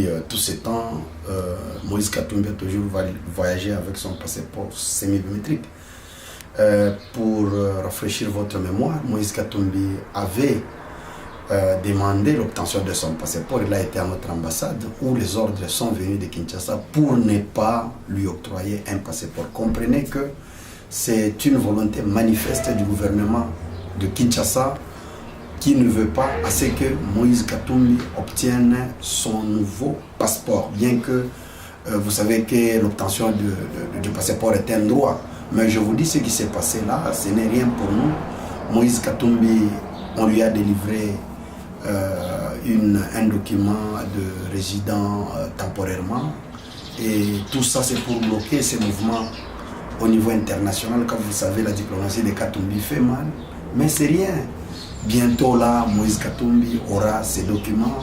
Tout ce temps, Moïse Katumbi a toujours voyagé avec son passeport semi-biométrique. Pour rafraîchir votre mémoire, Moïse Katumbi avait demandé l'obtention de son passeport. Il a été à notre ambassade où les ordres sont venus de Kinshasa pour ne pas lui octroyer un passeport. Comprenez que c'est une volonté manifeste du gouvernement de Kinshasa qui ne veut pas à ce que Moïse Katumbi obtienne son nouveau passeport. Bien que vous savez que l'obtention du passeport est un droit. Mais je vous dis ce qui s'est passé là, ce n'est rien pour nous. Moïse Katumbi, on lui a délivré un document de résident temporairement. Et tout ça, c'est pour bloquer ces mouvements au niveau international. Comme vous savez, la diplomatie de Katumbi fait mal. Mais c'est rien. Bientôt là, Moïse Katumbi aura ces documents.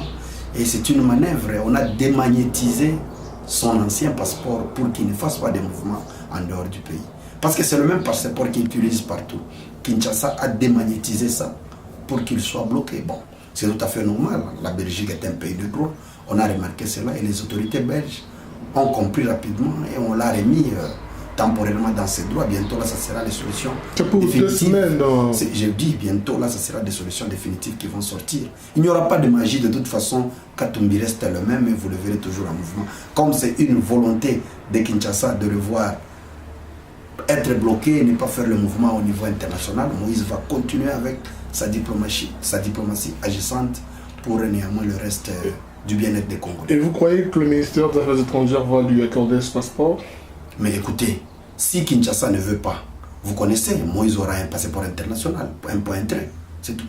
Et c'est une manœuvre. On a démagnétisé son ancien passeport pour qu'il ne fasse pas de mouvements en dehors du pays. Parce que c'est le même passeport qu'il utilise partout. Kinshasa a démagnétisé ça pour qu'il soit bloqué. Bon, c'est tout à fait normal. La Belgique est un pays de droit. On a remarqué cela et les autorités belges ont compris rapidement et on l'a remis temporairement dans ses droits. Bientôt là, ça sera les solutions définitives. 2 semaines. Je dis bientôt là, ça sera des solutions définitives qui vont sortir. Il n'y aura pas de magie de toute façon. Katumbi reste le même et vous le verrez toujours en mouvement. Comme c'est une volonté de Kinshasa de le voir être bloqué et ne pas faire le mouvement au niveau international, Moïse va continuer avec sa diplomatie agissante pour néanmoins le reste du bien-être des Congolais. Et vous croyez que le ministère des Affaires étrangères va lui accorder ce passeport? Mais écoutez, si Kinshasa ne veut pas, vous connaissez, Moïse aura un passeport international, un point train, c'est tout.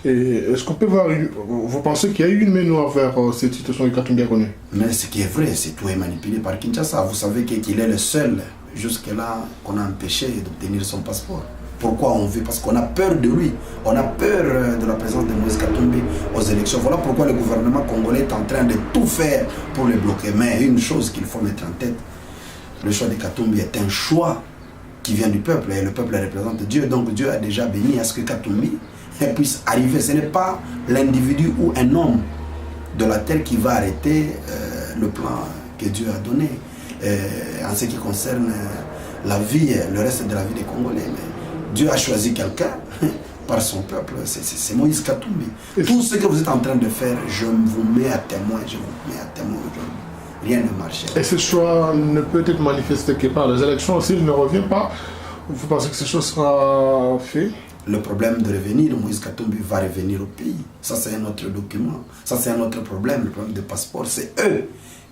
Et est-ce qu'on peut voir, vous pensez qu'il y a eu une main noire vers cette situation que Katumbi a connue? Mais ce qui est vrai, c'est tout est manipulé par Kinshasa. Vous savez qu'il est le seul jusque-là qu'on a empêché d'obtenir son passeport. Pourquoi on veut? Parce qu'on a peur de lui. On a peur de la présence de Moïse Katumbi aux élections. Voilà pourquoi le gouvernement congolais est en train de tout faire pour le bloquer. Mais une chose qu'il faut mettre en tête, le choix de Katumbi est un choix qui vient du peuple. Et le peuple représente Dieu. Donc Dieu a déjà béni à ce que Katumbi puisse arriver. Ce n'est pas l'individu ou un homme de la terre qui va arrêter le plan que Dieu a donné. En ce qui concerne la vie, le reste de la vie des Congolais. Mais Dieu a choisi quelqu'un par son peuple, c'est Moïse Katumbi. Tout ce que vous êtes en train de faire, je vous mets à témoin, aujourd'hui. Rien ne marche. Et ce choix ne peut être manifesté que par les élections. S'il ne revient pas, vous pensez que ce choix sera fait? Le problème de revenir, Moïse Katumbi va revenir au pays. Ça, c'est un autre document. Ça, c'est un autre problème. Le problème de passeport, c'est eux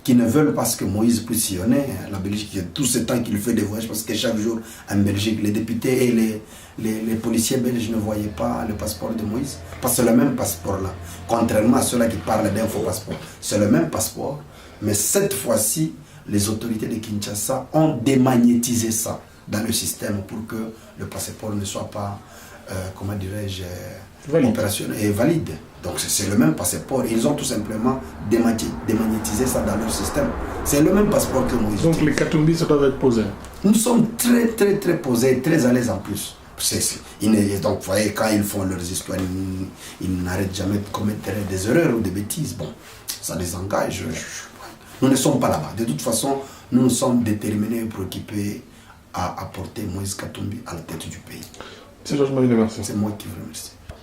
qui ne veulent pas que Moïse puisse sillonner la Belgique. Tout ce temps qu'il fait des voyages, parce que chaque jour en Belgique, les députés et les policiers belges ne voyaient pas le passeport de Moïse. Parce que c'est le même passeport-là. Contrairement à ceux-là qui parlent d'un faux passeport. C'est le même passeport. Mais cette fois-ci, les autorités de Kinshasa ont démagnétisé ça dans le système pour que le passeport ne soit pas, comment dirais-je, opérationnel et valide. Donc c'est le même passeport. Ils ont tout simplement démagnétisé ça dans leur système. C'est le même passeport que Moïse. Donc les Katumbi, ça doit être posé. Nous sommes très posés, très à l'aise en plus. Donc vous voyez, quand ils font leurs histoires, ils n'arrêtent jamais de commettre des erreurs ou des bêtises. Bon, ça les engage. Nous ne sommes pas là-bas. De toute façon, nous sommes déterminés et préoccupés à apporter Moïse Katumbi à la tête du pays. C'est Georges Marie, merci. C'est moi qui vous remercie.